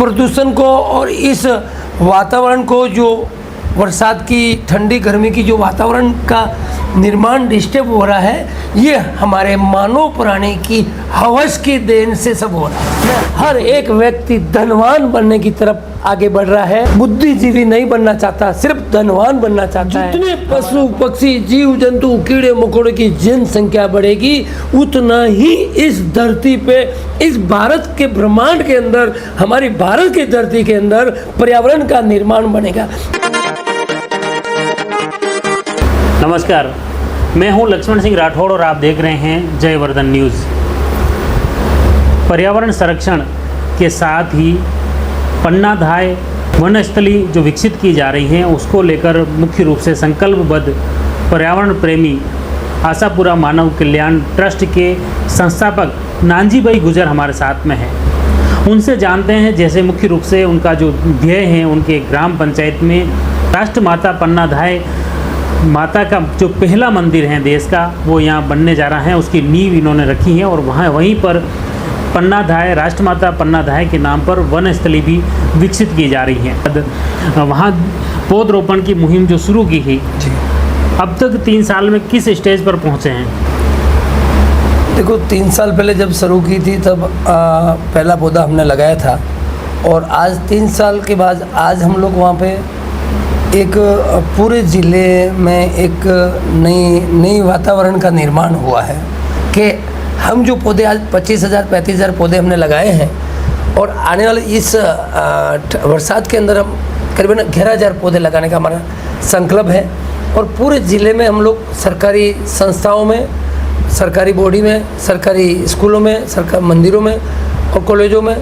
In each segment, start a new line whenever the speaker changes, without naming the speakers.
प्रदूषण को और इस वातावरण को, जो बरसात की ठंडी गर्मी की जो वातावरण का निर्माण डिस्टर्ब हो रहा है, ये हमारे मानव प्राणी की हवस की देन से सब हो रहा है। हर एक व्यक्ति धनवान बनने की तरफ आगे बढ़ रहा है, बुद्धिजीवी नहीं बनना चाहता, सिर्फ धनवान बनना चाहता है। जितने पशु पक्षी जीव जंतु कीड़े मकोड़े की जनसंख्या बढ़ेगी, उतना ही इस धरती पे, इस भारत के ब्रह्मांड के अंदर, हमारी भारत की धरती के अंदर पर्यावरण का निर्माण बनेगा।
नमस्कार, मैं हूं लक्ष्मण सिंह राठौड़ और आप देख रहे हैं जयवर्धन न्यूज़। पर्यावरण संरक्षण के साथ ही पन्नाधाय वनस्थली जो विकसित की जा रही हैं, उसको लेकर मुख्य रूप से संकल्पबद्ध पर्यावरण प्रेमी आशापुरा मानव कल्याण ट्रस्ट के संस्थापक नानजी भाई गुजर हमारे साथ में हैं। उनसे जानते हैं जैसे मुख्य रूप से उनका जो ध्येय है, उनके ग्राम पंचायत में राष्ट्रमाता पन्नाधाय माता का जो पहला मंदिर है देश का, वो यहाँ बनने जा रहा है, उसकी नींव इन्होंने रखी है और वहीं पर पन्नाधाय, राष्ट्रमाता पन्नाधाय के नाम पर वनस्थली भी विकसित की जा रही है। वहाँ पौधरोपण की मुहिम जो शुरू की थी, अब तक 3 साल में किस स्टेज पर पहुँचे हैं?
देखो, 3 साल पहले जब शुरू की थी तब पहला पौधा हमने लगाया था, और आज 3 साल के बाद आज हम लोग वहाँ पे एक पूरे ज़िले में एक नई वातावरण का निर्माण हुआ है कि हम जो पौधे आज 25,000 35,000 पौधे हमने लगाए हैं, और आने वाले इस बरसात के अंदर हम करीबन 11,000 पौधे लगाने का हमारा संकल्प है। और पूरे ज़िले में हम लोग सरकारी संस्थाओं में, सरकारी बॉडी में, सरकारी स्कूलों में, सरकारी मंदिरों में और कॉलेजों में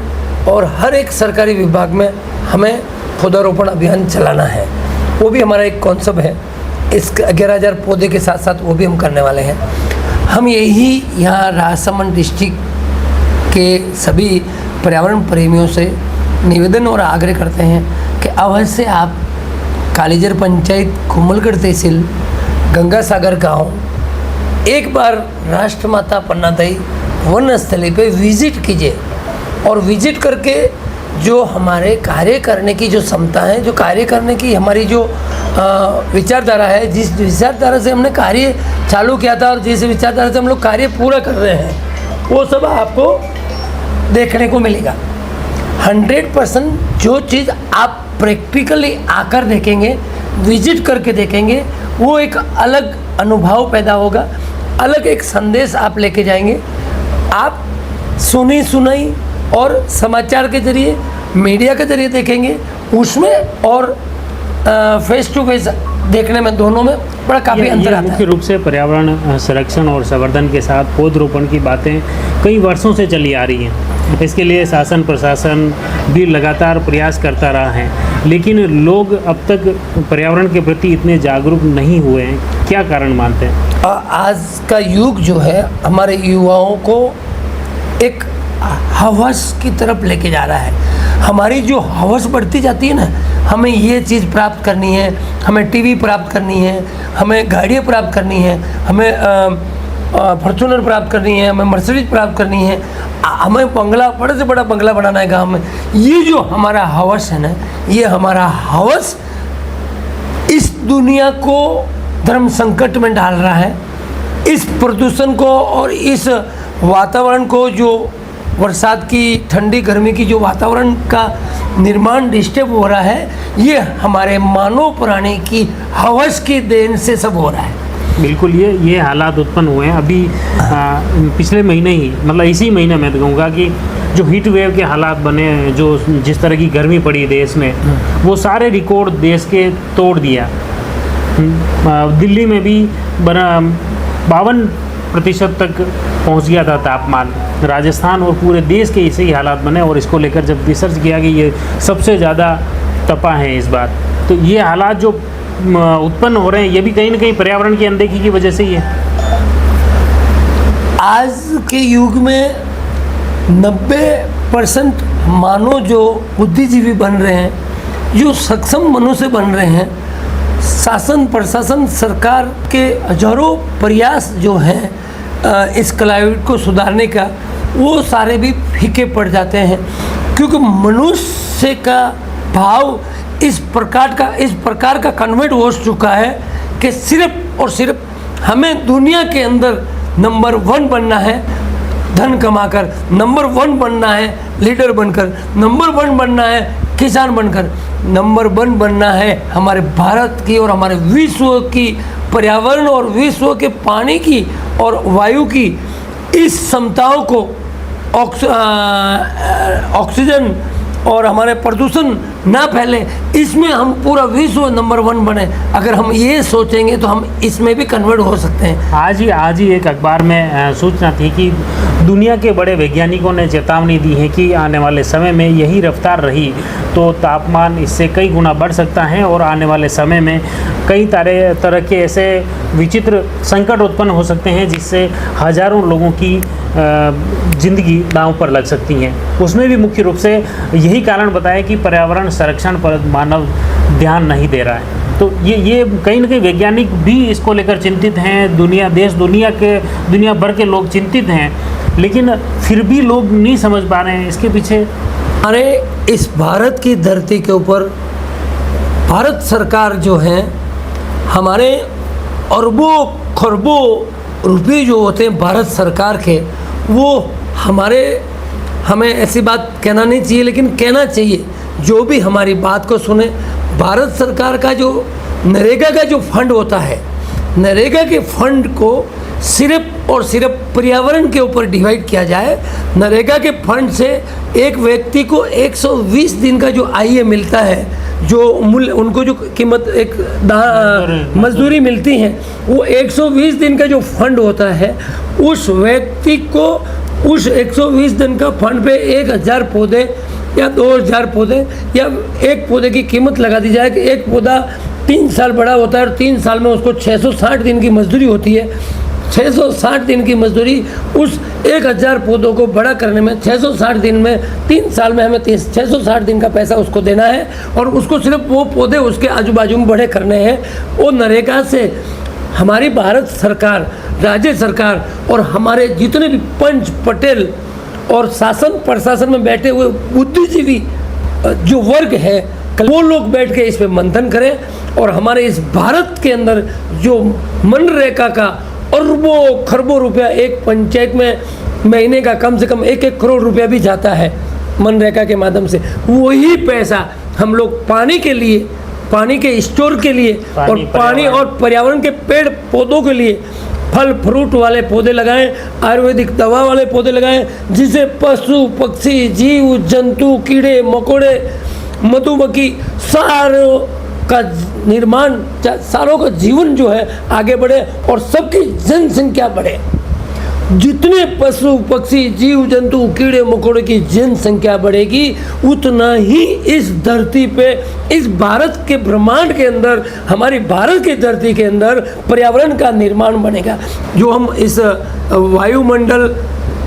और हर एक सरकारी विभाग में हमें पौधारोपण अभियान चलाना है। वो भी हमारा एक कॉन्सेप्ट है। इस 11,000 पौधे के साथ साथ वो भी हम करने वाले हैं। हम यही यहाँ राजसमंद डिस्ट्रिक्ट के सभी पर्यावरण प्रेमियों से निवेदन और आग्रह करते हैं कि अवश्य आप कालीजर पंचायत, कोमलगढ़ तहसील, गंगा सागर गाँव एक बार राष्ट्रमाता पन्नाधाय वनस्थली पे विज़िट कीजिए, और विज़िट करके जो हमारे कार्य करने की जो क्षमता है, जो कार्य करने की हमारी जो विचारधारा है, जिस विचारधारा से हमने कार्य चालू किया था और जिस विचारधारा से हम लोग कार्य पूरा कर रहे हैं, वो सब आपको देखने को मिलेगा। 100% जो चीज़ आप प्रैक्टिकली आकर देखेंगे, विजिट करके देखेंगे, वो एक अलग अनुभव पैदा होगा, अलग एक संदेश आप लेके जाएंगे। आप सुनी सुनाई और समाचार के जरिए, मीडिया के जरिए देखेंगे उसमें, और फेस टू फेस देखने में, दोनों में बड़ा काफ़ी अंतर आता है।
मुख्य रूप से पर्यावरण संरक्षण और संवर्धन के साथ पौधरोपण की बातें कई वर्षों से चली आ रही हैं। इसके लिए शासन प्रशासन भी लगातार प्रयास करता रहा है, लेकिन लोग अब तक पर्यावरण के प्रति इतने जागरूक नहीं हुए हैं। क्या कारण मानते हैं?
आज का युग जो है हमारे युवाओं को एक हवस की तरफ लेके जा रहा है। हमारी जो हवस बढ़ती जाती है ना, हमें ये चीज़ प्राप्त करनी है, हमें टीवी प्राप्त करनी है, हमें गाड़ियाँ प्राप्त करनी है, हमें फॉर्च्यूनर प्राप्त करनी है, हमें मर्सिडीज प्राप्त करनी है, हमें बंगला, बड़े से बड़ा बंगला बनाना है गांव में। ये जो हमारा हवस है ना, ये हमारा हवस इस दुनिया को धर्म संकट में डाल रहा है। इस प्रदूषण को और इस वातावरण को, जो बरसात की ठंडी गर्मी की जो वातावरण का निर्माण डिस्टर्ब हो रहा है, ये हमारे मानव प्राणी की हवस की देन से सब हो रहा है।
बिल्कुल, ये हालात उत्पन्न हुए हैं अभी पिछले महीने ही, मतलब इसी महीने में तो कहूँगा कि जो हीट वेव के हालात बने, जो जिस तरह की गर्मी पड़ी देश में, वो सारे रिकॉर्ड देश के तोड़ दिया। दिल्ली में भी 52% तक पहुंच गया था तापमान। राजस्थान और पूरे देश के ऐसे ही हालात बने, और इसको लेकर जब रिसर्च किया कि ये सबसे ज़्यादा तपा है इस बार, तो ये हालात जो उत्पन्न हो रहे हैं, ये भी कहीं ना कहीं पर्यावरण की अनदेखी की वजह से ही है।
आज के युग में 90% मानव जो बुद्धिजीवी बन रहे हैं, जो सक्षम मनुष्य बन रहे हैं, शासन प्रशासन सरकार के हजारों प्रयास जो हैं इस क्लाइमेट को सुधारने का, वो सारे भी फीके पड़ जाते हैं। क्योंकि मनुष्य का भाव इस प्रकार का कन्वर्ट हो चुका है कि सिर्फ और सिर्फ हमें दुनिया के अंदर नंबर 1 बनना है, धन कमाकर, नंबर 1 बनना है लीडर बनकर, नंबर 1 बनना है किसान बनकर, नंबर 1 बनना है हमारे भारत की और हमारे विश्व की पर्यावरण और विश्व के पानी की और वायु की इस क्षमताओं को ऑक्सीजन और हमारे प्रदूषण ना फैले, इसमें हम पूरा विश्व नंबर 1 बने। अगर हम ये सोचेंगे तो हम इसमें भी कन्वर्ट हो सकते हैं।
आज ही एक अखबार में सूचना थी कि दुनिया के बड़े वैज्ञानिकों ने चेतावनी दी है कि आने वाले समय में यही रफ्तार रही तो तापमान इससे कई गुना बढ़ सकता है और आने वाले समय में कई तरह के ऐसे विचित्र संकट उत्पन्न हो सकते हैं जिससे हजारों लोगों की ज़िंदगी दांव पर लग सकती हैं। उसमें भी मुख्य रूप से यही कारण बताया कि पर्यावरण संरक्षण पर मानव ध्यान नहीं दे रहा है। तो ये कहीं ना कहीं वैज्ञानिक भी इसको लेकर चिंतित हैं, दुनिया भर के लोग चिंतित हैं, लेकिन फिर भी लोग नहीं समझ पा रहे हैं इसके पीछे।
अरे इस भारत की धरती के ऊपर भारत सरकार जो है, हमारे अरबों खरबों रुपये जो होते हैं भारत सरकार के, वो हमें ऐसी बात कहना नहीं चाहिए, लेकिन कहना चाहिए जो भी हमारी बात को सुने। भारत सरकार का जो नरेगा का जो फंड होता है, नरेगा के फंड को सिर्फ और सिर्फ पर्यावरण के ऊपर डिवाइड किया जाए। नरेगा के फंड से एक व्यक्ति को 120 दिन का जो आय मिलता है, जो मूल्य उनको जो कीमत मजदूरी मिलती है, वो 120 दिन का जो फंड होता है, उस व्यक्ति को उस 120 दिन का फंड पे 1000 पौधे या 2000 पौधे या एक पौधे की कीमत लगा दी जाए कि एक पौधा 3 साल बड़ा होता है और 3 साल में उसको 660 दिन की मजदूरी होती है। 660 दिन की मजदूरी उस 1000 पौधों को बड़ा करने में 660 दिन में 3 साल में हमें 660 दिन का पैसा उसको देना है और उसको सिर्फ वो पौधे उसके आजू बाजू में बड़े करने हैं। वो नरेगा से हमारी भारत सरकार, राज्य सरकार और हमारे जितने भी पंच पटेल और शासन प्रशासन में बैठे हुए बुद्धिजीवी जो वर्ग है, वो लोग बैठ के इस पे मंथन करें और हमारे इस भारत के अंदर जो मनरेगा का अरबों खरबों रुपया एक पंचायत में महीने का कम से कम 1-1 करोड़ रुपया भी जाता है मनरेगा के माध्यम से, वही पैसा हम लोग पानी के लिए, पानी के स्टोर के लिए और पानी और पर्यावरण के पेड़ पौधों के लिए, फल फ्रूट वाले पौधे लगाएं, आयुर्वेदिक दवा वाले पौधे लगाएं, जिसे पशु पक्षी जीव जंतु कीड़े मकोड़े मधुमक्खी सारों का निर्माण, सारों का जीवन जो है आगे बढ़े और सबकी जनसंख्या बढ़े। जितने पशु पक्षी जीव जंतु कीड़े मकोड़े की जनसंख्या बढ़ेगी, उतना ही इस धरती पे, इस भारत के ब्रह्मांड के अंदर, हमारी भारत की धरती के अंदर पर्यावरण का निर्माण बनेगा। जो हम इस वायुमंडल,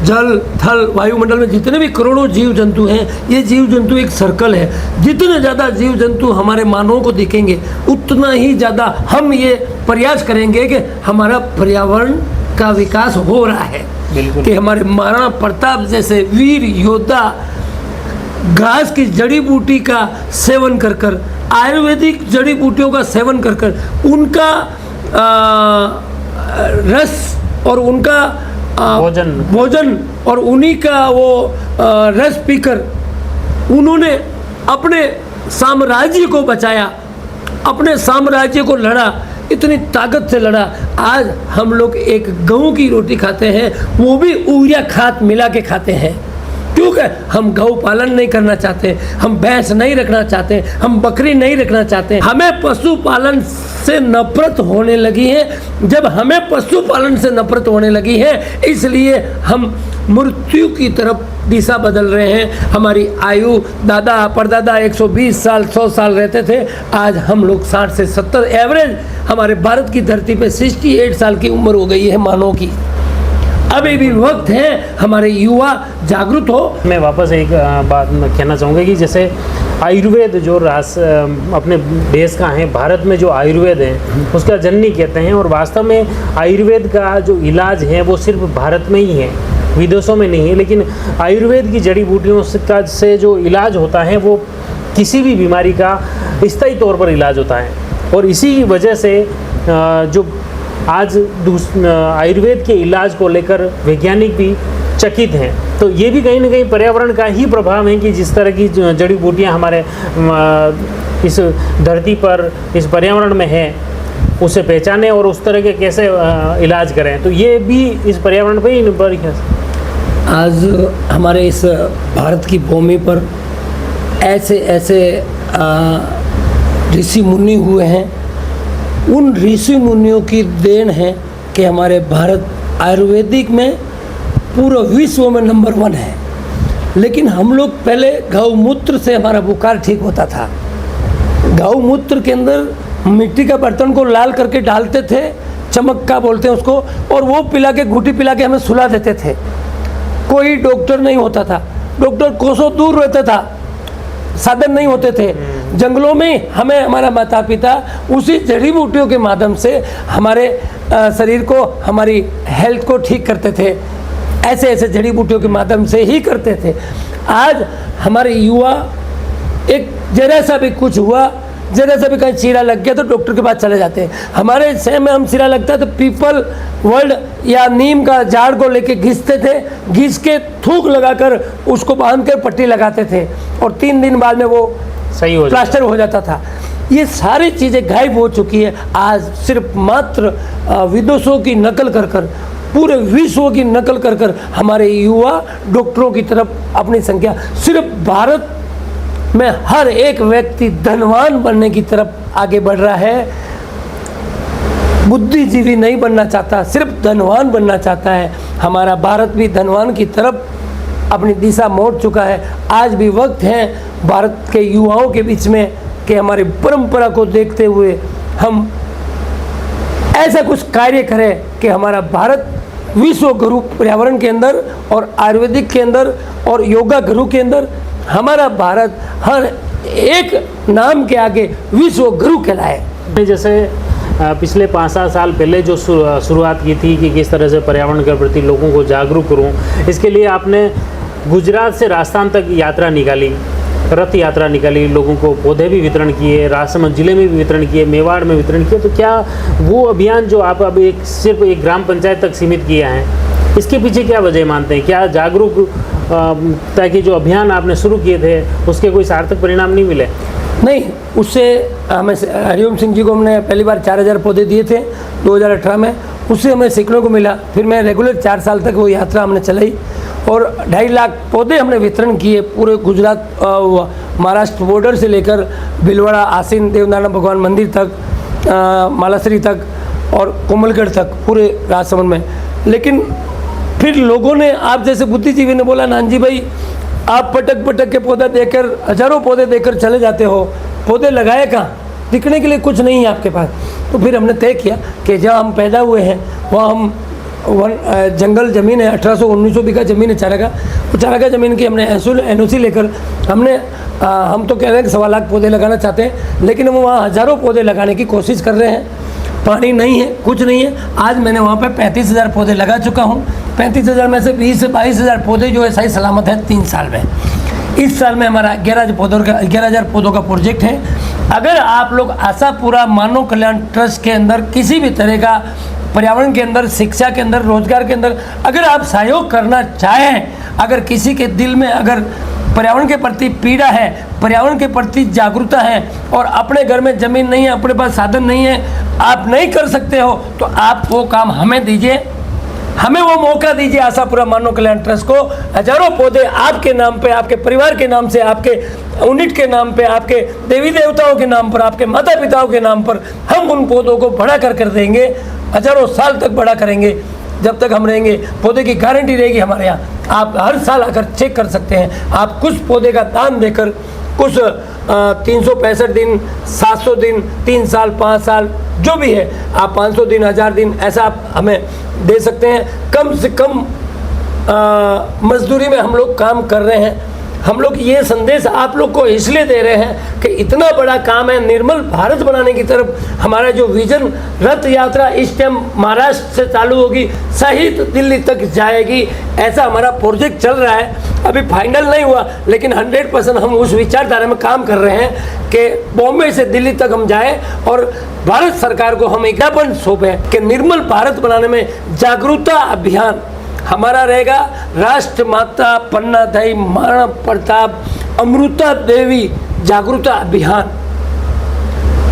जल थल वायुमंडल में जितने भी करोड़ों जीव जंतु हैं, ये जीव जंतु एक सर्कल है। जितने ज़्यादा जीव जंतु हमारे मानवों को दिखेंगे, उतना ही ज़्यादा हम ये प्रयास करेंगे कि हमारा पर्यावरण का विकास हो रहा है। कि हमारे महाराणा प्रताप जैसे वीर योद्धा घास की जड़ी बूटी का सेवन कर कर, आयुर्वेदिक जड़ी बूटियों का सेवन कर कर, उनका रस और उनका भोजन और उन्हीं का वो रस पीकर उन्होंने अपने साम्राज्य को बचाया, अपने साम्राज्य को लड़ा, इतनी ताकत से लड़ा। आज हम लोग एक गेहूं की रोटी खाते हैं, वो भी यूरिया खाद मिला के खाते हैं, क्योंकि हम गौ पालन नहीं करना चाहते, हम भैंस नहीं रखना चाहते, हम बकरी नहीं रखना चाहते। हमें पशुपालन से नफरत होने लगी है। जब हमें पशुपालन से नफरत होने लगी है, इसलिए हम मृत्यु की तरफ दिशा बदल रहे हैं। हमारी आयु दादा परदादा 120 साल 100 साल रहते थे, आज हम लोग 60 से 70 एवरेज हमारे भारत की धरती पे 68 साल की उम्र हो गई है मानव की। अभी भी वक्त है हमारे युवा जागरूक हो।
मैं वापस एक बात कहना चाहूँगा कि जैसे आयुर्वेद जो अपने देश का है, भारत में जो आयुर्वेद है उसका जननी कहते हैं, और वास्तव में आयुर्वेद का जो इलाज है वो सिर्फ भारत में ही है। विदेशों में नहीं है, लेकिन आयुर्वेद की जड़ी बूटियों से जो इलाज होता है वो किसी भी बीमारी का स्थायी तौर पर इलाज होता है। और इसी वजह से जो आज आयुर्वेद के इलाज को लेकर वैज्ञानिक भी चकित हैं। तो ये भी कहीं ना कहीं पर्यावरण का ही प्रभाव है कि जिस तरह की जड़ी बूटियाँ हमारे इस धरती पर, इस पर्यावरण में है, उसे पहचाने और उस तरह के कैसे इलाज करें। तो ये भी इस पर्यावरण पर ही निर्भर है।
आज हमारे इस भारत की भूमि पर ऐसे ऐसे ऋषि मुनि हुए हैं, उन ऋषि मुनियों की देन है कि हमारे भारत आयुर्वेदिक में पूरा विश्व में नंबर 1 है। लेकिन हम लोग पहले गौमूत्र से हमारा बुखार ठीक होता था। गौमूत्र के अंदर मिट्टी का बर्तन को लाल करके डालते थे, चमक्का बोलते हैं उसको, और वो पिला के घूटी पिला के हमें सुला देते थे। कोई डॉक्टर नहीं होता था, डॉक्टर कोसों दूर रहता था, साधन नहीं होते थे। जंगलों में हमें हमारा माता पिता उसी जड़ी बूटियों के माध्यम से हमारे शरीर को, हमारी हेल्थ को ठीक करते थे। ऐसे ऐसे जड़ी बूटियों के माध्यम से ही करते थे। आज हमारे युवा एक जरा सा भी कुछ हुआ, जरा सा भी कहीं चीरा लग गया तो डॉक्टर के पास चले जाते हैं। हमारे शहर में हम चीरा लगता है तो पीपल वर्ल्ड या नीम का झाड़ को लेके घिसते थे, घिस के थूक लगाकर उसको बांध कर पट्टी लगाते थे और 3 दिन बाद में वो
सही हो
प्लास्टर हो जाता था। ये सारी चीज़ें गायब हो चुकी है। आज सिर्फ मात्र विदेशों की नकल कर कर, पूरे विश्व की नकल कर कर हमारे युवा डॉक्टरों की तरफ अपनी संख्या, सिर्फ भारत में हर एक व्यक्ति धनवान बनने की तरफ आगे बढ़ रहा है। बुद्धिजीवी नहीं बनना चाहता, सिर्फ धनवान बनना चाहता है। हमारा भारत भी धनवान की तरफ अपनी दिशा मोड़ चुका है। आज भी वक्त है भारत के युवाओं के बीच में कि हमारी परंपरा को देखते हुए हम ऐसा कुछ कार्य करें कि हमारा भारत विश्व गुरु पर्यावरण के अंदर और आयुर्वेदिक के अंदर और योगा गुरु के अंदर हमारा भारत हर एक नाम के आगे विश्व गुरु कहलाए।
जैसे पिछले 5-7 साल पहले जो शुरुआत की थी कि किस तरह से पर्यावरण के प्रति लोगों को जागरूक करूं, इसके लिए आपने गुजरात से राजस्थान तक यात्रा निकाली, रथ यात्रा निकाली, लोगों को पौधे भी वितरण किए, राजसमंद जिले में भी वितरण किए, मेवाड़ में वितरण किए। तो क्या वो अभियान जो आप अब सिर्फ एक ग्राम पंचायत तक सीमित किया है, इसके पीछे क्या वजह मानते हैं? क्या जागरूक ताकि जो अभियान आपने शुरू किए थे उसके कोई सार्थक परिणाम नहीं मिले?
नहीं, उससे हमें हरिओम सिंह जी को हमने पहली बार 4000 पौधे दिए थे 2018 में, उससे हमें सीखने को मिला। फिर मैं रेगुलर 4 साल तक वो यात्रा हमने चलाई और 2.5 लाख पौधे हमने वितरण किए पूरे गुजरात, महाराष्ट्र बॉर्डर से लेकर भिलवाड़ा, आसीन, देवनारायण भगवान मंदिर तक, मालाश्री तक और कोमलगढ़ तक, पूरे राजसमंद में। लेकिन फिर लोगों ने, आप जैसे बुद्धिजीवी ने बोला, नानजी भाई आप पटक पटक के पौधा देकर, हजारों पौधे देकर चले जाते हो, पौधे लगाए कहाँ? दिखने के लिए कुछ नहीं है आपके पास। तो फिर हमने तय किया कि जहाँ हम पैदा हुए हैं वहाँ हम जंगल ज़मीन है, 1800-1900 बीघा ज़मीन है चारागाह, वो चारागाह ज़मीन की हमने NOC लेकर हम तो कह रहे हैं कि 1.25 लाख पौधे लगाना चाहते हैं, लेकिन हम वहाँ हज़ारों पौधे लगाने की कोशिश कर रहे हैं। पानी नहीं है, कुछ नहीं है। आज मैंने वहाँ पे 35,000 पौधे लगा चुका हूँ। 35,000 में से 20 से 22,000 पौधे जो है सही सलामत है 3 साल में। इस साल में हमारा 11,000 पौधों का प्रोजेक्ट है। अगर आप लोग आशापुरा मानव कल्याण ट्रस्ट के अंदर किसी भी तरह का पर्यावरण के अंदर, शिक्षा के अंदर, रोजगार के अंदर अगर आप सहयोग करना चाहें, अगर किसी के दिल में अगर पर्यावरण के प्रति पीड़ा है, पर्यावरण के प्रति जागरूकता है और अपने घर में ज़मीन नहीं है, अपने पास साधन नहीं है, आप नहीं कर सकते हो, तो आप वो काम हमें दीजिए, हमें वो मौका दीजिए। आशापुरा मानव कल्याण ट्रस्ट को हजारों पौधे आपके नाम पे, आपके परिवार के नाम से, आपके यूनिट के नाम पे, आपके देवी देवताओं के नाम पर, आपके माता पिताओं के नाम पर हम उन पौधों को बड़ा कर देंगे। हजारों साल तक बड़ा करेंगे। जब तक हम रहेंगे पौधे की गारंटी रहेगी हमारे यहाँ। आप हर साल आकर चेक कर सकते हैं। आप कुछ पौधे का दान देकर, कुछ 365 दिन, 700 दिन, 3 साल, 5 साल, जो भी है, आप 500 दिन, 1000 दिन, ऐसा आप हमें दे सकते हैं। कम से कम मजदूरी में हम लोग काम कर रहे हैं। हम लोग ये संदेश आप लोग को इसलिए दे रहे हैं कि इतना बड़ा काम है, निर्मल भारत बनाने की तरफ हमारा जो विजन, रथ यात्रा इस टाइम महाराष्ट्र से चालू होगी, सहित दिल्ली तक जाएगी, ऐसा हमारा प्रोजेक्ट चल रहा है। अभी फाइनल नहीं हुआ, लेकिन 100% हम उस विचारधारा में काम कर रहे हैं कि बॉम्बे से दिल्ली तक हम जाएं और भारत सरकार को हम एक ज्ञापन सौंपें कि निर्मल भारत बनाने में जागरूकता अभियान हमारा रहेगा। राष्ट्र माता पन्नाधाई महाराणा प्रताप अमृता देवी जागरूकता अभियान,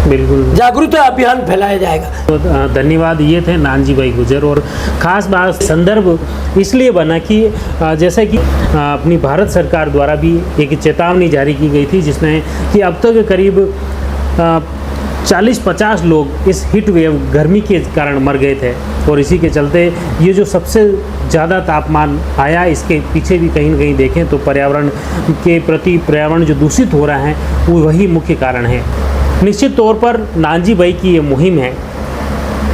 बिल्कुल
जागरूकता अभियान फैलाया जाएगा।
तो धन्यवाद। ये थे नानजी भाई गुर्जर, और ख़ास बात संदर्भ इसलिए बना कि जैसे कि अपनी भारत सरकार द्वारा भी एक चेतावनी जारी की गई थी, जिसमें कि अब तक करीब 40-50 लोग इस हीट वेव गर्मी के कारण मर गए थे, और इसी के चलते ये जो सबसे ज़्यादा तापमान आया, इसके पीछे भी कहीं ना कहीं देखें तो पर्यावरण के प्रति, पर्यावरण जो दूषित हो रहा है वो वही मुख्य कारण है। निश्चित तौर पर नानजी भाई की ये मुहिम है,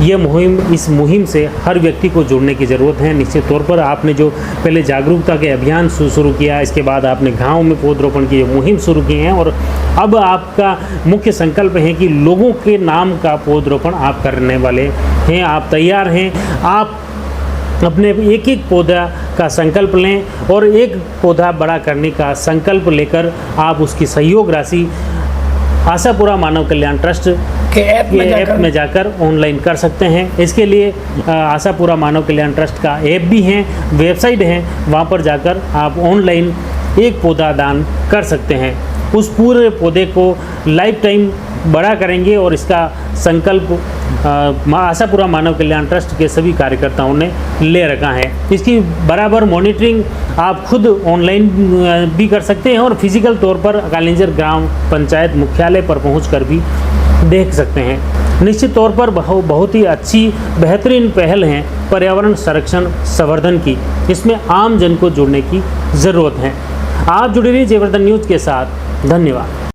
ये मुहिम, इस मुहिम से हर व्यक्ति को जुड़ने की ज़रूरत है। निश्चित तौर पर आपने जो पहले जागरूकता के अभियान शुरू किया, इसके बाद आपने गांव में पौधरोपण की मुहिम शुरू की है, और अब आपका मुख्य संकल्प है कि लोगों के नाम का पौधरोपण आप करने वाले हैं, आप तैयार हैं। आप अपने एक एक पौधा का संकल्प लें और एक पौधा बड़ा करने का संकल्प लेकर आप उसकी सहयोग राशि आशापुरा मानव कल्याण ट्रस्ट
के ऐप
में जाकर ऑनलाइन कर सकते हैं। इसके लिए आशापुरा मानव कल्याण ट्रस्ट का ऐप भी है, वेबसाइट है, वहाँ पर जाकर आप ऑनलाइन एक पौधा दान कर सकते हैं। उस पूरे पौधे को लाइफ टाइम बड़ा करेंगे, और इसका संकल्प आशापुरा मानव कल्याण ट्रस्ट के सभी कार्यकर्ताओं ने ले रखा है। इसकी बराबर मॉनिटरिंग आप खुद ऑनलाइन भी कर सकते हैं, और फिजिकल तौर पर कालिंजर ग्राम पंचायत मुख्यालय पर पहुंचकर भी देख सकते हैं। निश्चित तौर पर बहुत ही अच्छी बेहतरीन पहल है पर्यावरण संरक्षण संवर्धन की, इसमें आम जन को जुड़ने की ज़रूरत है। आप जुड़े रहिए जयवर्धन न्यूज़ के साथ। धन्यवाद।